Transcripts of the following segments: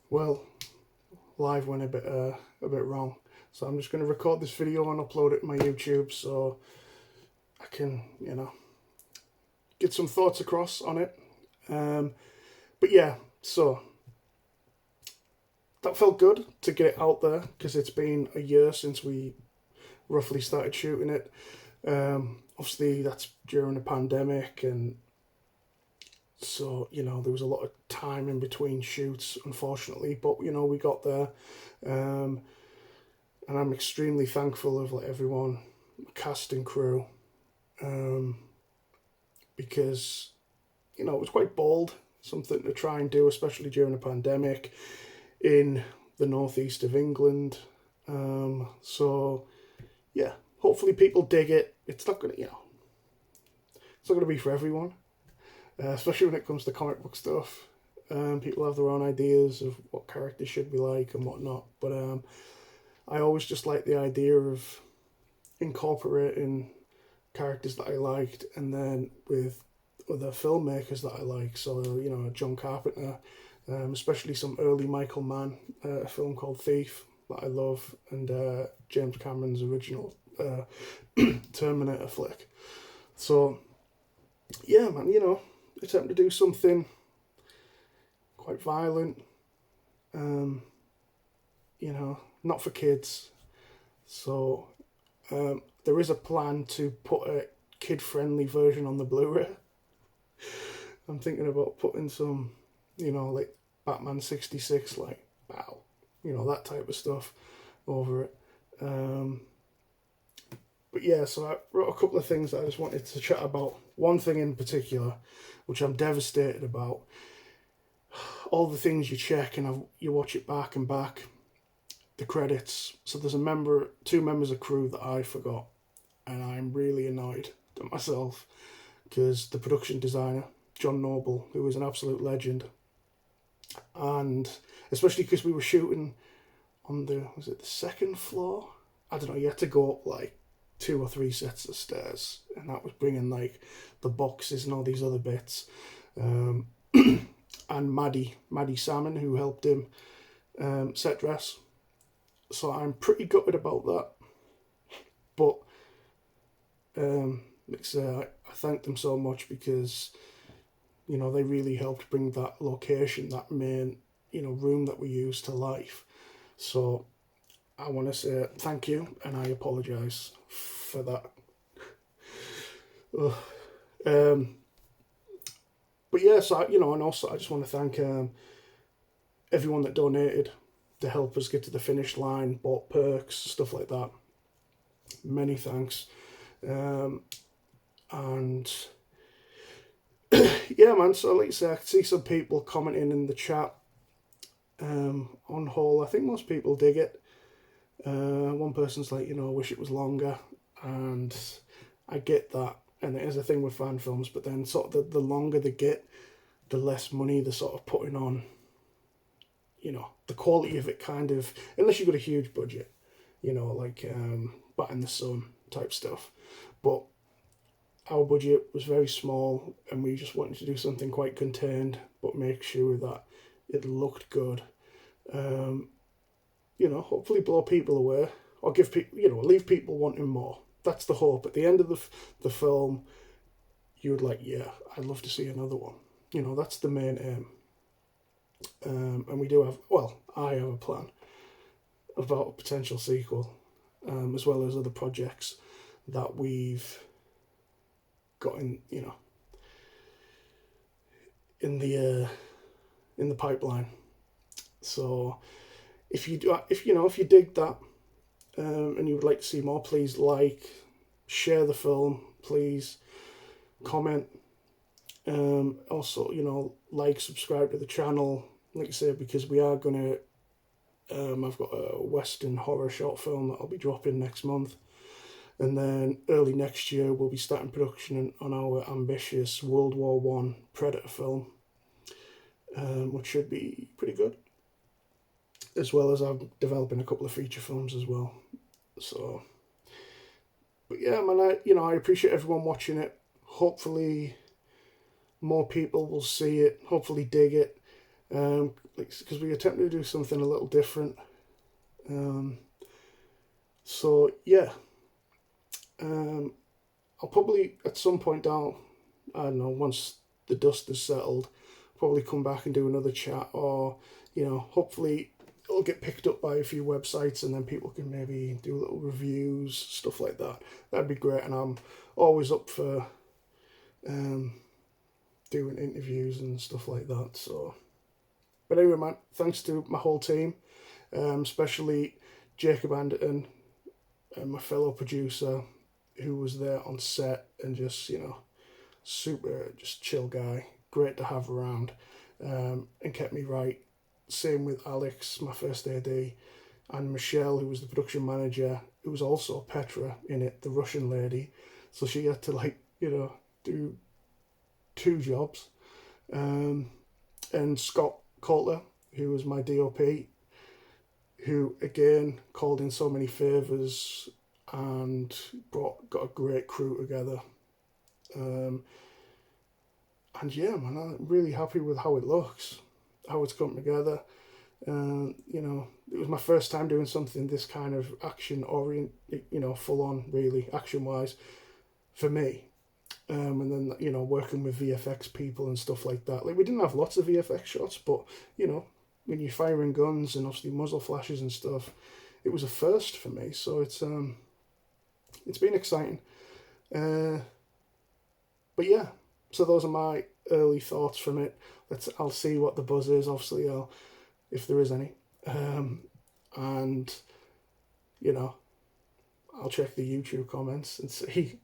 Well, live went a bit wrong, so I'm just going to record this video and upload it to my YouTube so I can, get some thoughts across on it. But yeah, so that felt good to get it out there because it's been a year since we roughly started shooting it. Obviously, that's during the pandemic, and so there was a lot of time in between shoots, unfortunately. But we got there, um, and I'm extremely thankful of everyone, cast and crew, um, because it was quite bold, something to try and do, especially during a pandemic in the northeast of England. So yeah, hopefully people dig it. It's not it's not gonna be for everyone, especially when it comes to comic book stuff. People have their own ideas of what characters should be like and whatnot, but I always just like the idea of incorporating characters that I liked, and then with other filmmakers that I like. So John Carpenter, especially some early Michael Mann, a film called Thief that I love, and James Cameron's original Terminator flick. So yeah, man, attempt to do something quite violent, um, not for kids. So there is a plan to put a kid-friendly version on the Blu-ray. I'm thinking about putting some, like Batman 66, like, wow, that type of stuff over it. But yeah, so I wrote a couple of things that I just wanted to chat about. One thing in particular, which I'm devastated about, all the things you check and you watch it back and back, the credits. So there's two members of crew that I forgot, and I'm really annoyed at myself because the production designer, John Noble, who is an absolute legend, and especially because we were shooting on was it the second floor? I don't know, you had to go up like 2 or 3 sets of stairs, and that was bringing like the boxes and all these other bits. And Maddie Salmon, who helped him set dress. So I'm pretty gutted about that. But I thank them so much because they really helped bring that location, that main room that we use to life. So I want to say thank you, and I apologise for that. But yeah, so and also I just want to thank everyone that donated to help us get to the finish line, bought perks, stuff like that. Many thanks. And yeah, man, so like I say, I can see some people commenting in the chat. On whole, I think most people dig it. One person's like, I wish it was longer, and I get that, and it is a thing with fan films, but then sort of the longer they get, the less money they're sort of putting on, the quality of it kind of, unless you've got a huge budget, like Bat in the Sun type stuff. But our budget was very small, and we just wanted to do something quite contained, but make sure that it looked good. Hopefully blow people away, or give people, leave people wanting more. That's the hope. At the end of the film, you would like, yeah, I'd love to see another one. That's the main aim. And we do have, well, I have a plan about a potential sequel, as well as other projects that we've got in the pipeline. So if you dig that, and you would like to see more, please share the film, please comment. Also, subscribe to the channel, like I say, because we are gonna. I've got a Western horror short film that I'll be dropping next month, and then early next year we'll be starting production on our ambitious World War One Predator film, which should be pretty good. As well as I'm developing a couple of feature films as well. So, but yeah, man, I appreciate everyone watching it. Hopefully, more people will see it. Hopefully, dig it. because we attempted to do something a little different. So yeah, I'll probably at some point down, I don't know, once the dust has settled, probably come back and do another chat, or hopefully it'll get picked up by a few websites and then people can maybe do little reviews, stuff like that. That'd be great, and I'm always up for doing interviews and stuff like that. So, but anyway, man, thanks to my whole team, especially Jacob Anderton and my fellow producer who was there on set, and just super just chill guy, great to have around, and kept me right. Same with Alex, my first AD, and Michelle, who was the production manager, who was also Petra in it, the Russian lady. So she had to do two jobs. And Scott Coulter, who was my DOP, who again called in so many favours and got a great crew together. And yeah, man, I'm really happy with how it looks, how it's come together. It was my first time doing something this kind of action orient, full on really action wise for me. And then working with VFX people and stuff like that. Like, we didn't have lots of VFX shots, but when you're firing guns and obviously muzzle flashes and stuff, it was a first for me. So it's been exciting. But yeah, so those are my early thoughts from it. I'll see what the buzz is. Obviously, if there is any, and I'll check the YouTube comments and see.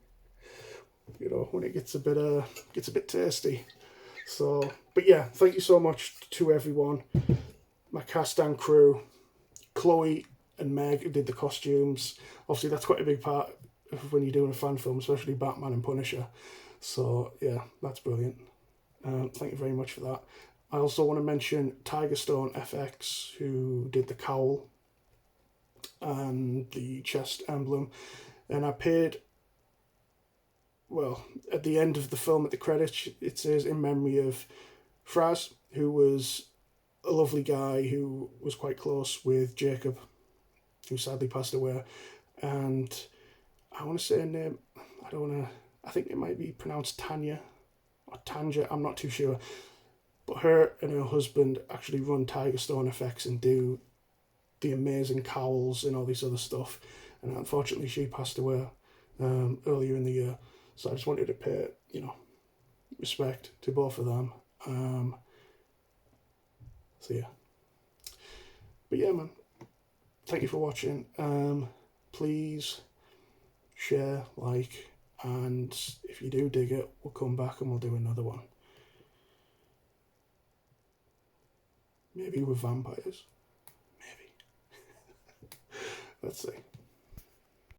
When it gets a bit tasty. So, but yeah, thank you so much to everyone, my cast and crew, Chloe and Meg, who did the costumes. Obviously, that's quite a big part of when you're doing a fan film, especially Batman and Punisher. So yeah, that's brilliant. Thank you very much for that. I also want to mention Tigerstone FX, who did the cowl and the chest emblem, and I paid. Well, at the end of the film, at the credits, it says in memory of Fraz, who was a lovely guy who was quite close with Jacob, who sadly passed away. And I want to say her name, I think it might be pronounced Tanya or Tanja, I'm not too sure. But her and her husband actually run Tigerstone Effects and do the amazing cowls and all this other stuff. And unfortunately, she passed away earlier in the year. So I just wanted to pay, respect to both of them. So yeah. But yeah, man. Thank you for watching. Please share, like, and if you do dig it, we'll come back and we'll do another one. Maybe with vampires. Maybe. Let's see.